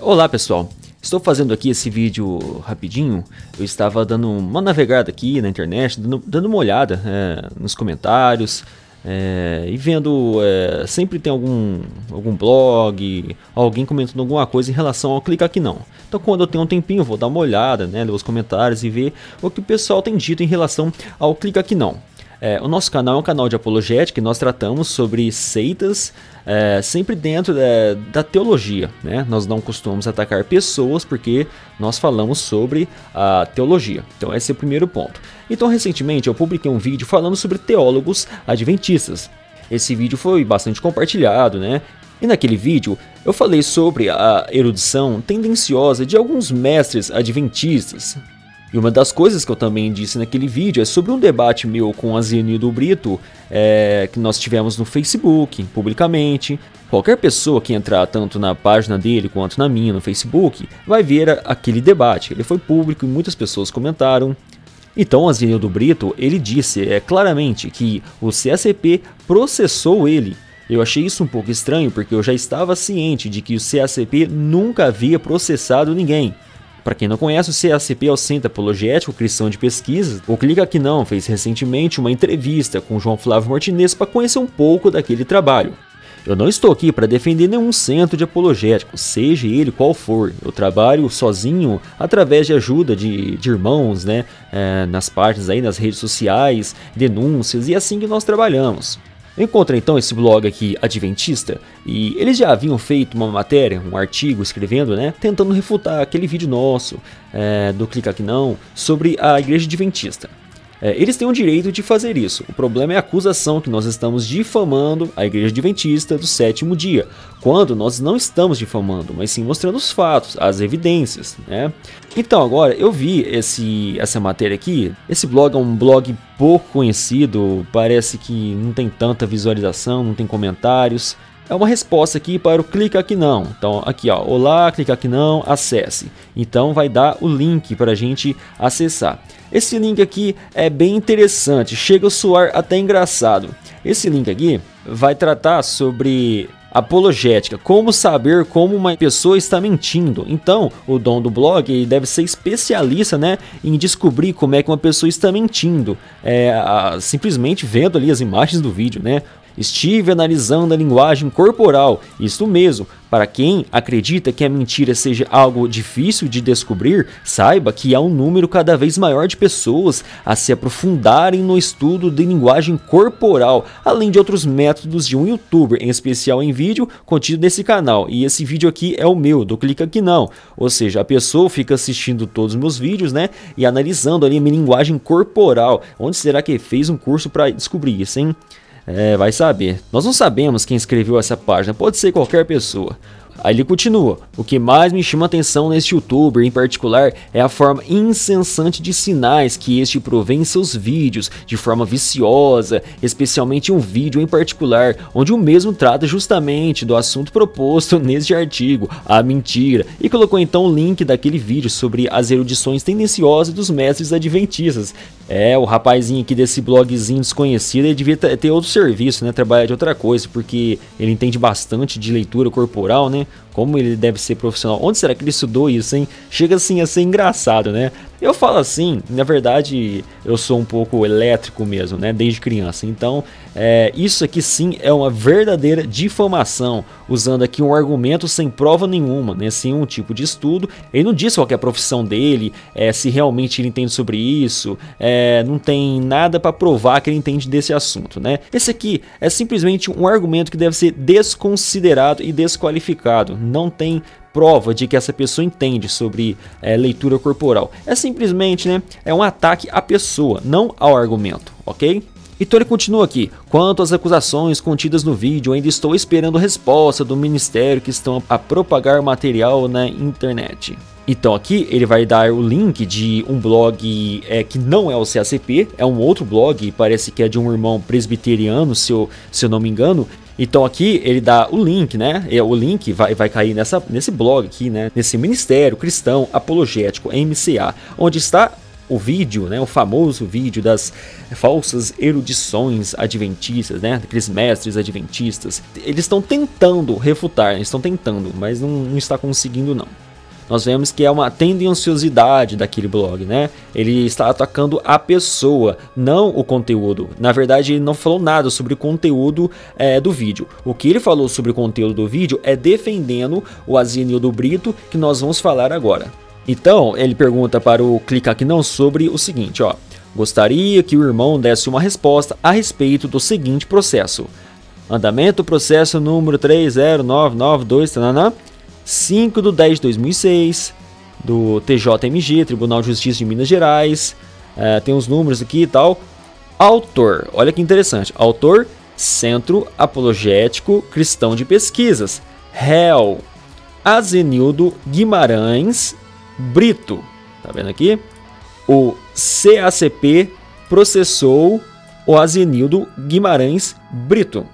Olá pessoal, estou fazendo aqui esse vídeo rapidinho. Eu estava dando uma navegada aqui na internet, dando uma olhada nos comentários e vendo, sempre tem algum blog, alguém comentando alguma coisa em relação ao Clica Aqui Não. Então quando eu tenho um tempinho eu vou dar uma olhada, ler os comentários e ver o que o pessoal tem dito em relação ao Clica Aqui Não. O nosso canal é um canal de apologética e nós tratamos sobre seitas sempre dentro da teologia, né? Nós não costumamos atacar pessoas porque nós falamos sobre a teologia. Então esse é o primeiro ponto. Então recentemente eu publiquei um vídeo falando sobre teólogos adventistas. Esse vídeo foi bastante compartilhado, né? E naquele vídeo eu falei sobre a erudição tendenciosa de alguns mestres adventistas. E uma das coisas que eu também disse naquele vídeo é sobre um debate meu com a Zenildo Brito, que nós tivemos no Facebook, publicamente. Qualquer pessoa que entrar tanto na página dele quanto na minha no Facebook vai ver aquele debate. Ele foi público e muitas pessoas comentaram. Então a Zenildo Brito, ele disse claramente que o CACP processou ele. Eu achei isso um pouco estranho porque eu já estava ciente de que o CACP nunca havia processado ninguém. Para quem não conhece, o CACP é o Centro Apologético Cristão de Pesquisas. O Clica Aqui Não fez recentemente uma entrevista com João Flávio Martinez para conhecer um pouco daquele trabalho. Eu não estou aqui para defender nenhum centro de apologético, seja ele qual for. Eu trabalho sozinho através de ajuda de irmãos, nas páginas aí, nas redes sociais, denúncias, e é assim que nós trabalhamos. Eu encontrei então esse blog aqui, Adventista, e eles já haviam feito uma matéria, um artigo escrevendo, tentando refutar aquele vídeo nosso, do Clica Aqui Não, sobre a Igreja Adventista. Eles têm o direito de fazer isso. O problema é a acusação que nós estamos difamando a Igreja Adventista do sétimo dia, quando nós não estamos difamando, mas sim mostrando os fatos, as evidências, Então agora eu vi essa matéria aqui. Esse blog é um blog pouco conhecido, parece que não tem tanta visualização, não tem comentários. É uma resposta aqui para o Clica Aqui Não. Então aqui, ó, olá, Clica Aqui Não, acesse. Então vai dar o link para a gente acessar. Esse link aqui é bem interessante, chega a soar até engraçado. Esse link aqui vai tratar sobre apologética, como saber como uma pessoa está mentindo. Então o dono do blog deve ser especialista em descobrir como é que uma pessoa está mentindo, simplesmente vendo ali as imagens do vídeo, Estive analisando a linguagem corporal, isso mesmo. Para quem acredita que a mentira seja algo difícil de descobrir, saiba que há um número cada vez maior de pessoas a se aprofundarem no estudo de linguagem corporal, além de outros métodos de um youtuber, em especial em vídeo, contido nesse canal. E esse vídeo aqui é o meu, do Clica Aqui Não. Ou seja, a pessoa fica assistindo todos os meus vídeos, e analisando ali a minha linguagem corporal. Onde será que fez um curso para descobrir isso, hein? Vai saber. Nós não sabemos quem escreveu essa página, pode ser qualquer pessoa. Aí ele continua: o que mais me chama atenção neste youtuber em particular é a forma incessante de sinais que este provê em seus vídeos, de forma viciosa, especialmente um vídeo em particular, onde o mesmo trata justamente do assunto proposto neste artigo, a mentira, e colocou então o link daquele vídeo sobre as erudições tendenciosas dos mestres adventistas. O rapazinho aqui desse blogzinho desconhecido, ele devia ter outro serviço, trabalhar de outra coisa, porque ele entende bastante de leitura corporal, Como ele deve ser profissional. Onde será que ele estudou isso, hein? Chega assim a ser engraçado, Eu falo assim, na verdade, eu sou um pouco elétrico mesmo, desde criança. Então, isso aqui sim é uma verdadeira difamação, usando aqui um argumento sem prova nenhuma, sem um tipo de estudo. Ele não diz qual que é a profissão dele, se realmente ele entende sobre isso, não tem nada para provar que ele entende desse assunto, Esse aqui é simplesmente um argumento que deve ser desconsiderado e desqualificado. Não tem prova de que essa pessoa entende sobre leitura corporal. É simplesmente é um ataque à pessoa, não ao argumento, ok? Então ele continua aqui: quanto às acusações contidas no vídeo, ainda estou esperando resposta do ministério que estão a propagar material na internet. Então aqui ele vai dar o link de um blog que não é o CACP, é um outro blog, parece que é de um irmão presbiteriano, se eu não me engano. Então aqui ele dá o link, o link vai cair nesse blog aqui, nesse Ministério Cristão Apologético, MCA, onde está o vídeo, né, o famoso vídeo das falsas erudições adventistas, né, daqueles mestres adventistas. Eles estão tentando refutar, eles estão tentando, mas não está conseguindo não. Nós vemos que é uma tendenciosidade daquele blog, né? Ele está atacando a pessoa, não o conteúdo. Na verdade, ele não falou nada sobre o conteúdo do vídeo. O que ele falou sobre o conteúdo do vídeo é defendendo o Azenildo Brito, que nós vamos falar agora. Então, ele pergunta para o Clica Aqui Não sobre o seguinte, ó. Gostaria que o irmão desse uma resposta a respeito do seguinte processo. Andamento processo número 30992, 5/10/2006, do TJMG, Tribunal de Justiça de Minas Gerais. Tem os números aqui e tal. Autor, olha que interessante. Autor, Centro Apologético Cristão de Pesquisas. Réu, Azenildo Guimarães Brito. Tá vendo aqui? O CACP processou o Azenildo Guimarães Brito.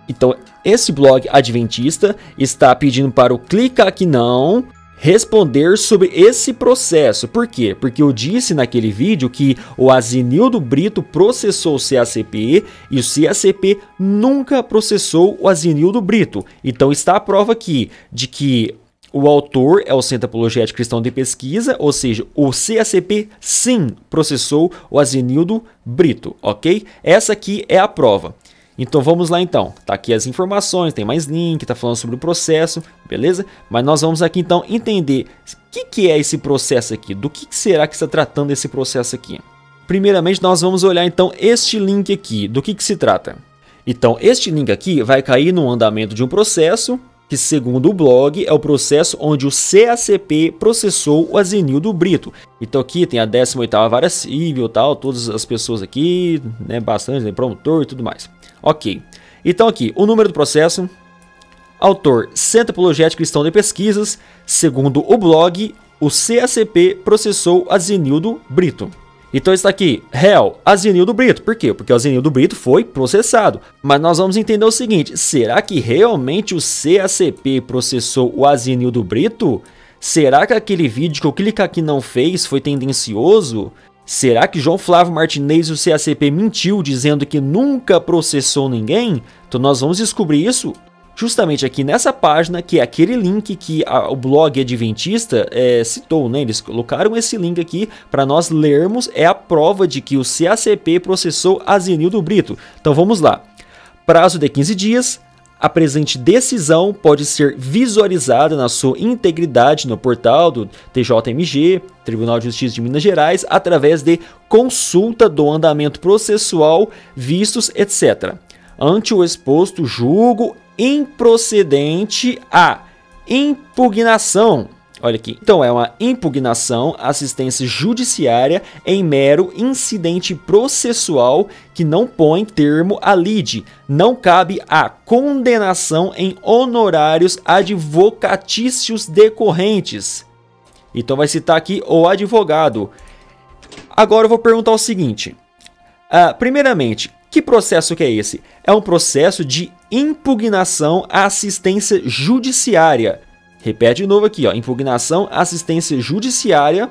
Então, esse blog adventista está pedindo para o Clica Aqui Não responder sobre esse processo. Por quê? Porque eu disse naquele vídeo que o Azenildo Brito processou o CACP e o CACP nunca processou o Azenildo Brito. Então, está a prova aqui de que o autor é o Centro Apologético Cristão de Pesquisa, ou seja, o CACP sim processou o Azenildo Brito, ok? Essa aqui é a prova. Então vamos lá então, tá aqui as informações, tem mais link, tá falando sobre o processo, beleza? Mas nós vamos aqui então entender o que é esse processo aqui, do que será que está tratando esse processo aqui. Primeiramente nós vamos olhar então este link aqui, do que se trata. Então este link aqui vai cair no andamento de um processo, que segundo o blog é o processo onde o CACP processou o Azenildo Brito. Então aqui tem a 18ª Vara Civil, tal, todas as pessoas aqui, né, bastante, né, promotor e tudo mais. Ok, então aqui o número do processo, autor Centro Apologético Cristão de Pesquisas, segundo o blog, o CACP processou Azenildo Brito. Então está aqui, réu, Azenildo Brito. Por quê? Porque o Azenildo Brito foi processado. Mas nós vamos entender o seguinte, será que realmente o CACP processou o Azenildo Brito? Será que aquele vídeo que o Clica Aqui Não fez foi tendencioso? Será que João Flávio Martinez e o CACP mentiu dizendo que nunca processou ninguém? Então nós vamos descobrir isso justamente aqui nessa página, que é aquele link que o blog adventista citou, né? Eles colocaram esse link aqui para nós lermos, é a prova de que o CACP processou Azenildo Brito. Então vamos lá. Prazo de 15 dias. A presente decisão pode ser visualizada na sua integridade no portal do TJMG, Tribunal de Justiça de Minas Gerais, através de consulta do andamento processual, vistos, etc. Ante o exposto, julgo improcedente a impugnação. Olha aqui. Então, é uma impugnação, assistência judiciária em mero incidente processual que não põe termo à lide. Não cabe a condenação em honorários advocatícios decorrentes. Então, vai citar aqui o advogado. Agora, eu vou perguntar o seguinte. Primeiramente, que processo que é esse? É um processo de impugnação à assistência judiciária. Repete de novo aqui, ó, impugnação, assistência judiciária.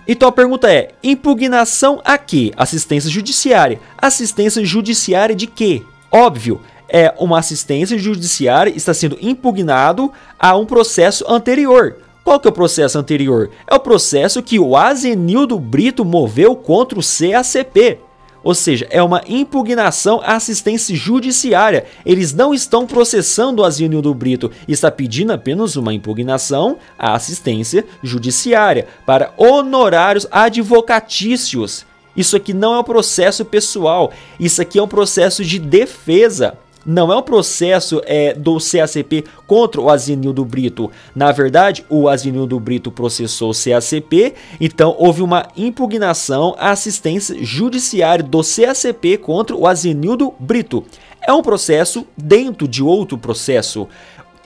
Então a pergunta é, impugnação a quê? Assistência judiciária. Assistência judiciária de quê? Óbvio, é uma assistência judiciária, está sendo impugnado a um processo anterior. Qual que é o processo anterior? É o processo que o Azenildo Brito moveu contra o CACP. Ou seja, é uma impugnação à assistência judiciária. Eles não estão processando o Azenildo Brito, está pedindo apenas uma impugnação à assistência judiciária para honorários advocatícios. Isso aqui não é um processo pessoal, isso aqui é um processo de defesa. Não é um processo do CACP contra o Azenildo Brito. Na verdade, o Azenildo Brito processou o CACP, então houve uma impugnação à assistência judiciária do CACP contra o Azenildo Brito. É um processo dentro de outro processo.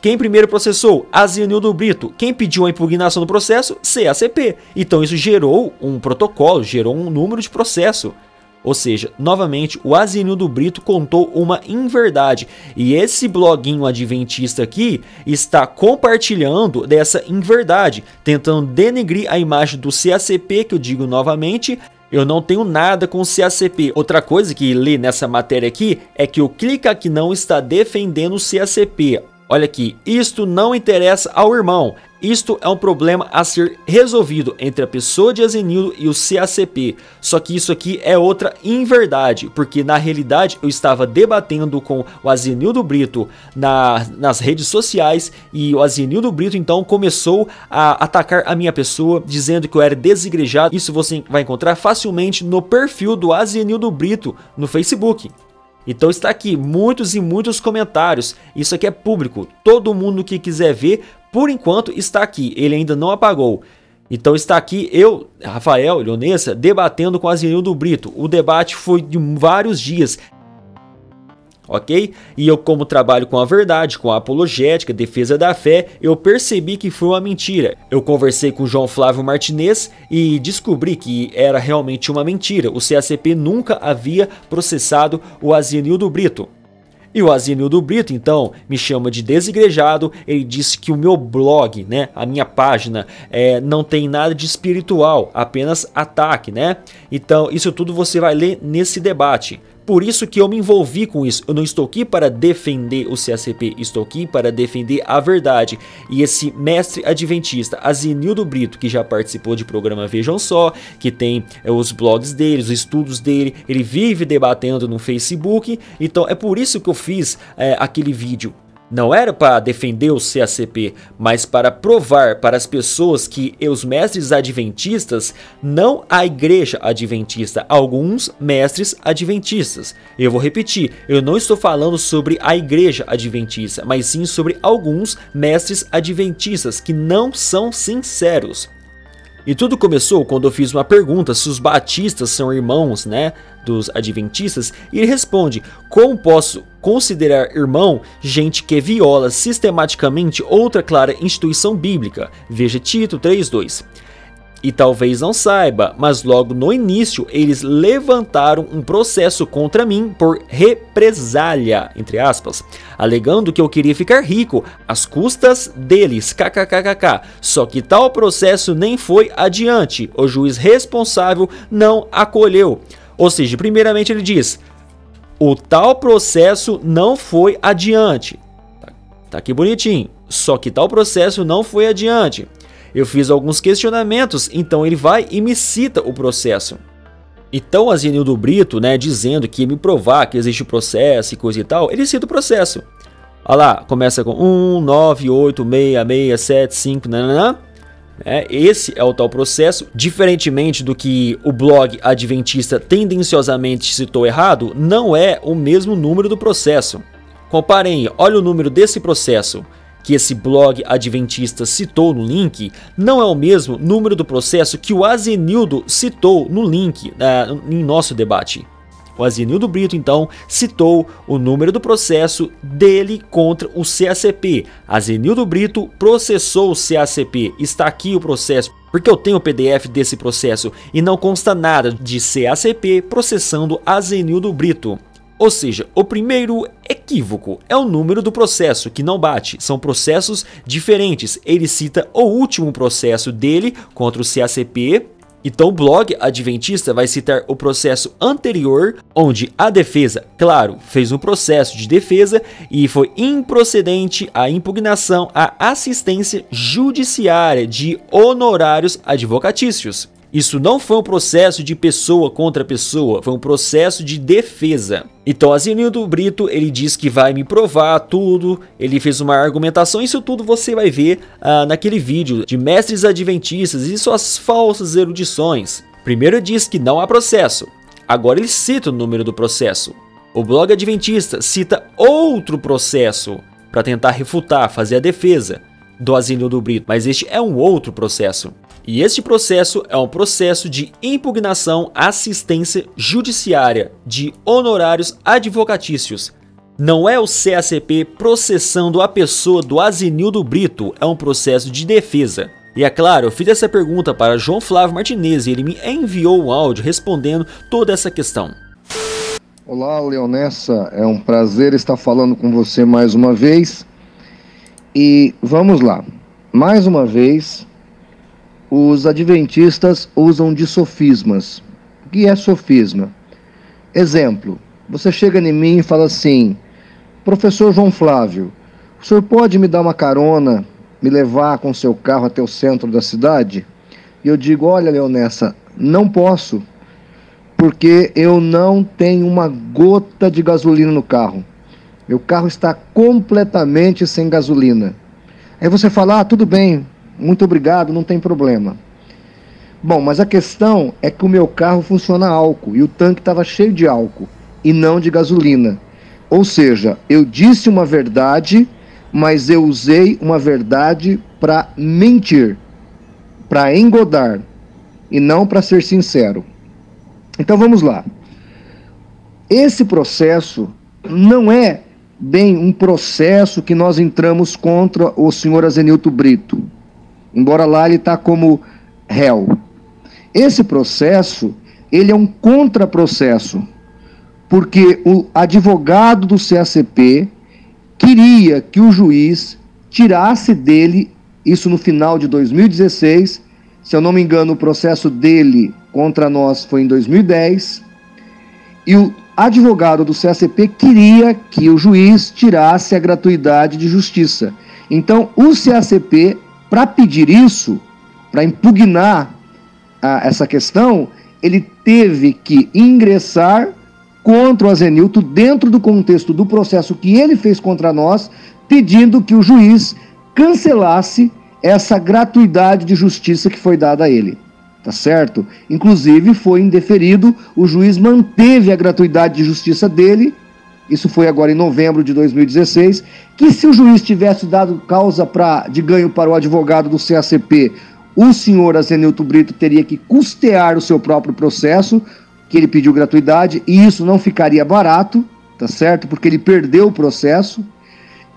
Quem primeiro processou? Azenildo Brito. Quem pediu a impugnação do processo? CACP. Então isso gerou um protocolo, gerou um número de processo. Ou seja, novamente, o Azenildo Brito contou uma inverdade. E esse bloguinho adventista aqui está compartilhando dessa inverdade, tentando denegrir a imagem do CACP, que eu digo novamente, eu não tenho nada com o CACP. Outra coisa que lê nessa matéria aqui é que o Clica Aqui Não está defendendo o CACP. Olha aqui, isto não interessa ao irmão. Isto é um problema a ser resolvido entre a pessoa de Azenildo e o CACP. Só que isso aqui é outra inverdade, porque na realidade eu estava debatendo com o Azenildo Brito nas redes sociais e o Azenildo Brito então começou a atacar a minha pessoa, dizendo que eu era desigrejado. Isso você vai encontrar facilmente no perfil do Azenildo Brito no Facebook. Então está aqui muitos e muitos comentários, isso aqui é público, todo mundo que quiser ver, por enquanto está aqui, ele ainda não apagou. Então está aqui eu, Rafael Leonessa, debatendo com Azenildo Brito, o debate foi de vários dias. Ok? E eu, como trabalho com a verdade, com a apologética, defesa da fé, eu percebi que foi uma mentira. Eu conversei com o João Flávio Martinez e descobri que era realmente uma mentira. O CACP nunca havia processado o Azenildo Brito. E o Azenildo Brito, então, me chama de desigrejado. Ele disse que o meu blog, né, a minha página, não tem nada de espiritual, apenas ataque, né? Então, isso tudo você vai ler nesse debate. Por isso que eu me envolvi com isso. Eu não estou aqui para defender o CACP, estou aqui para defender a verdade. E esse mestre adventista, Azenildo Brito, que já participou de programa Vejam Só, que tem os blogs dele, os estudos dele, ele vive debatendo no Facebook. Então é por isso que eu fiz aquele vídeo. Não era para defender o CACP, mas para provar para as pessoas que os mestres adventistas, não a igreja adventista, alguns mestres adventistas. Eu vou repetir, eu não estou falando sobre a igreja adventista, mas sim sobre alguns mestres adventistas que não são sinceros. E tudo começou quando eu fiz uma pergunta se os batistas são irmãos, né, dos adventistas, e ele responde: como posso considerar irmão gente que viola sistematicamente outra clara instituição bíblica? Veja Tito 3:2. E talvez não saiba, mas logo no início eles levantaram um processo contra mim por represália, entre aspas, alegando que eu queria ficar rico às custas deles, kkkk. Só que tal processo nem foi adiante, o juiz responsável não acolheu. Ou seja, primeiramente ele diz: o tal processo não foi adiante. Tá aqui bonitinho. Só que tal processo não foi adiante. Eu fiz alguns questionamentos, então ele vai e me cita o processo. Então Azenildo Brito, né, dizendo que ia me provar que existe o processo e coisa e tal, ele cita o processo. Olha lá, começa com 1986675, nananã. Esse é o tal processo. Diferentemente do que o blog adventista tendenciosamente citou errado, não é o mesmo número do processo. Comparem, olha o número desse processo que esse blog adventista citou no link, não é o mesmo número do processo que o Azenildo citou no link em nosso debate. O Azenildo Brito então citou o número do processo dele contra o CACP. Azenildo Brito processou o CACP, está aqui o processo, porque eu tenho o PDF desse processo e não consta nada de CACP processando Azenildo Brito. Ou seja, o primeiro equívoco é o número do processo, que não bate. São processos diferentes. Ele cita o último processo dele contra o CACP. Então o blog adventista vai citar o processo anterior, onde a defesa, claro, fez um processo de defesa e foi improcedente a impugnação à assistência judiciária de honorários advocatícios. Isso não foi um processo de pessoa contra pessoa, foi um processo de defesa. Então Azenildo Brito, ele diz que vai me provar tudo, ele fez uma argumentação, isso tudo você vai ver naquele vídeo de mestres adventistas e suas falsas erudições. Primeiro diz que não há processo, agora ele cita o número do processo. O blog adventista cita outro processo para tentar refutar, fazer a defesa do Azenildo Brito, mas este é um outro processo. E este processo é um processo de impugnação à assistência judiciária de honorários advocatícios. Não é o CACP processando a pessoa do Azenildo Brito, é um processo de defesa. E é claro, eu fiz essa pergunta para João Flávio Martinez e ele me enviou um áudio respondendo toda essa questão. Olá, Leonessa, é um prazer estar falando com você mais uma vez. E vamos lá, mais uma vez, os adventistas usam de sofismas. O que é sofisma? Exemplo, você chega em mim e fala assim: professor João Flávio, o senhor pode me dar uma carona, me levar com seu carro até o centro da cidade? E eu digo: olha, Leonessa, não posso, porque eu não tenho uma gota de gasolina no carro. Meu carro está completamente sem gasolina. Aí você fala: ah, tudo bem, muito obrigado, não tem problema. Bom, mas a questão é que o meu carro funciona a álcool e o tanque estava cheio de álcool e não de gasolina. Ou seja, eu disse uma verdade, mas eu usei uma verdade para mentir, para engodar e não para ser sincero. Então vamos lá. Esse processo não é bem um processo que nós entramos contra o senhor Azenilton Brito, embora lá ele está como réu. Esse processo, ele é um contraprocesso, porque o advogado do CACP queria que o juiz tirasse dele, isso no final de 2016, se eu não me engano o processo dele contra nós foi em 2010, e o advogado do CACP queria que o juiz tirasse a gratuidade de justiça. Então o CACP, para pedir isso, para impugnar essa questão, ele teve que ingressar contra o Azenilton dentro do contexto do processo que ele fez contra nós, pedindo que o juiz cancelasse essa gratuidade de justiça que foi dada a ele. Tá certo? Inclusive foi indeferido, o juiz manteve a gratuidade de justiça dele, isso foi agora em novembro de 2016, que se o juiz tivesse dado causa de ganho para o advogado do CACP, o senhor Azenilton Brito teria que custear o seu próprio processo, que ele pediu gratuidade, e isso não ficaria barato, tá certo? Porque ele perdeu o processo.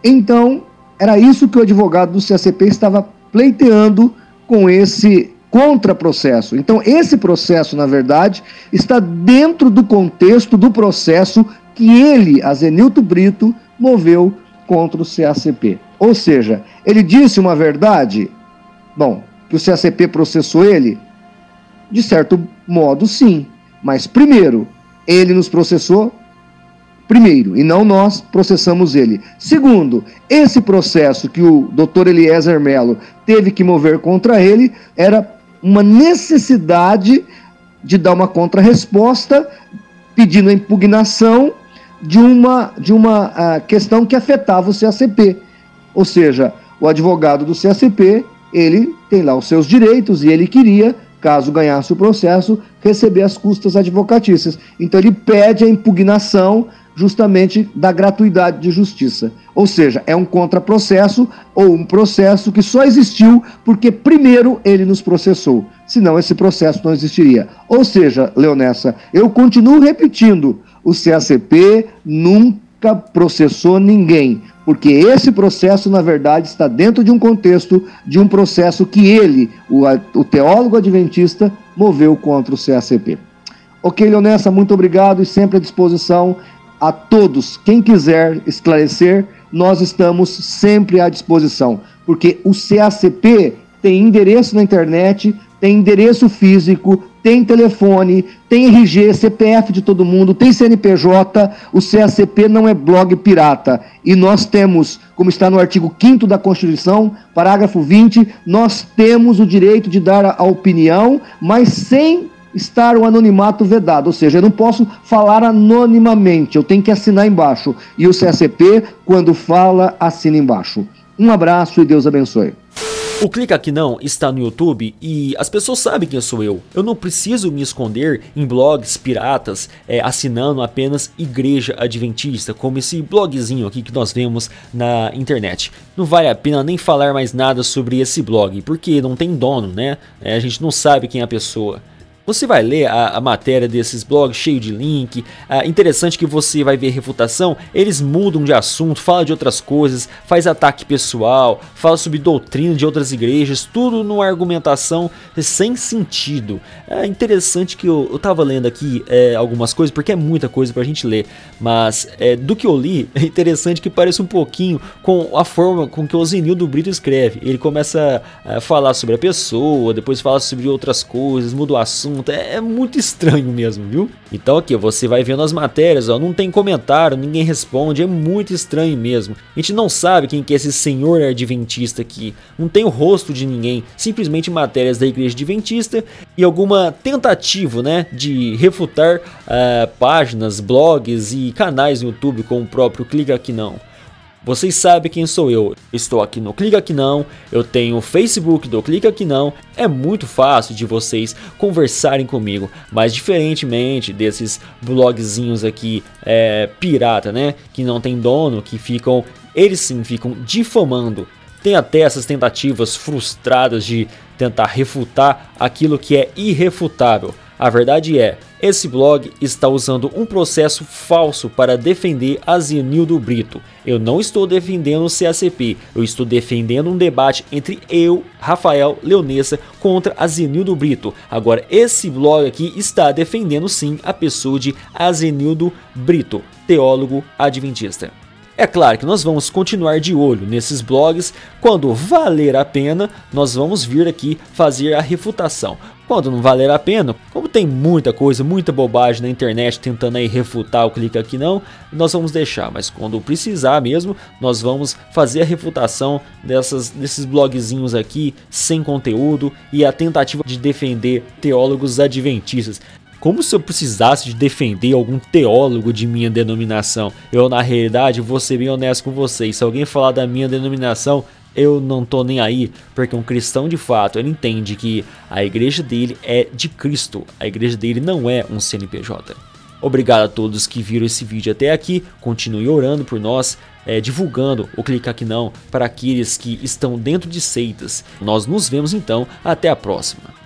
Então, era isso que o advogado do CACP estava pleiteando com esse contraprocesso. Então, esse processo, na verdade, está dentro do contexto do processo que ele, Azenilton Brito, moveu contra o CACP. Ou seja, ele disse uma verdade, bom, que o CACP processou ele? De certo modo, sim. Mas, primeiro, ele nos processou primeiro, e não nós processamos ele. Segundo, esse processo que o Dr. Eliezer Mello teve que mover contra ele era uma necessidade de dar uma contrarresposta, pedindo a impugnação de uma questão que afetava o CACP. Ou seja, o advogado do CACP, ele tem lá os seus direitos e ele queria, caso ganhasse o processo, receber as custas advocatícias. Então ele pede a impugnação justamente da gratuidade de justiça. Ou seja, é um contraprocesso ou um processo que só existiu porque primeiro ele nos processou. Senão esse processo não existiria. Ou seja, Leonessa, eu continuo repetindo, o CACP nunca processou ninguém, porque esse processo, na verdade, está dentro de um contexto de um processo que ele, o teólogo adventista, moveu contra o CACP. Ok, Leonessa, muito obrigado e sempre à disposição a todos. Quem quiser esclarecer, nós estamos sempre à disposição, porque o CACP tem endereço na internet, tem endereço físico, tem telefone, tem RG, CPF de todo mundo, tem CNPJ, o CACP não é blog pirata. E nós temos, como está no artigo 5º da Constituição, parágrafo 20, nós temos o direito de dar a opinião, mas sem estar o anonimato vedado, ou seja, eu não posso falar anonimamente, eu tenho que assinar embaixo. E o CACP, quando fala, assina embaixo. Um abraço e Deus abençoe. O Clica Aqui Não está no YouTube e as pessoas sabem quem sou eu. Eu não preciso me esconder em blogs piratas, assinando apenas Igreja Adventista, como esse blogzinho aqui que nós vemos na internet. Não vale a pena nem falar mais nada sobre esse blog, porque não tem dono, né? A gente não sabe quem é a pessoa. Você vai ler a matéria desses blogs cheio de link, interessante que você vai ver refutação, eles mudam de assunto, falam de outras coisas, faz ataque pessoal, fala sobre doutrina de outras igrejas, tudo numa argumentação sem sentido. É interessante que eu tava lendo aqui algumas coisas, porque é muita coisa pra gente ler, mas do que eu li, é interessante que parece um pouquinho com a forma com que o Zenildo Brito escreve. Ele começa a falar sobre a pessoa, depois fala sobre outras coisas, muda o assunto. É muito estranho mesmo, viu? Então aqui você vai vendo as matérias, ó, não tem comentário, ninguém responde, é muito estranho mesmo. A gente não sabe quem que é esse senhor adventista aqui, não tem o rosto de ninguém, simplesmente matérias da igreja adventista e alguma tentativa, né, de refutar páginas, blogs e canais no YouTube como o próprio Clica Aqui Não. Vocês sabem quem sou eu, estou aqui no Clica Aqui Não, eu tenho o Facebook do Clica Aqui Não, é muito fácil de vocês conversarem comigo, mas diferentemente desses blogzinhos aqui pirata, né, que não tem dono, que eles sim ficam difamando, tem até essas tentativas frustradas de tentar refutar aquilo que é irrefutável. A verdade é, esse blog está usando um processo falso para defender a Zenildo Brito. Eu não estou defendendo o CACP, eu estou defendendo um debate entre eu, Rafael Leonessa, contra a Zenildo Brito. Agora, esse blog aqui está defendendo sim a pessoa de Zenildo Brito, teólogo adventista. É claro que nós vamos continuar de olho nesses blogs, quando valer a pena, nós vamos vir aqui fazer a refutação. Quando não valer a pena, como tem muita coisa, muita bobagem na internet tentando aí refutar o Clica Aqui Não, nós vamos deixar, mas quando precisar mesmo, nós vamos fazer a refutação desses blogzinhos aqui, sem conteúdo e a tentativa de defender teólogos adventistas. Como se eu precisasse de defender algum teólogo de minha denominação. Eu, na realidade, vou ser bem honesto com vocês. Se alguém falar da minha denominação, eu não tô nem aí, porque um cristão de fato, ele entende que a igreja dele é de Cristo. A igreja dele não é um CNPJ. Obrigado a todos que viram esse vídeo até aqui. Continue orando por nós, divulgando o Clica Aqui Não para aqueles que estão dentro de seitas. Nós nos vemos então, até a próxima.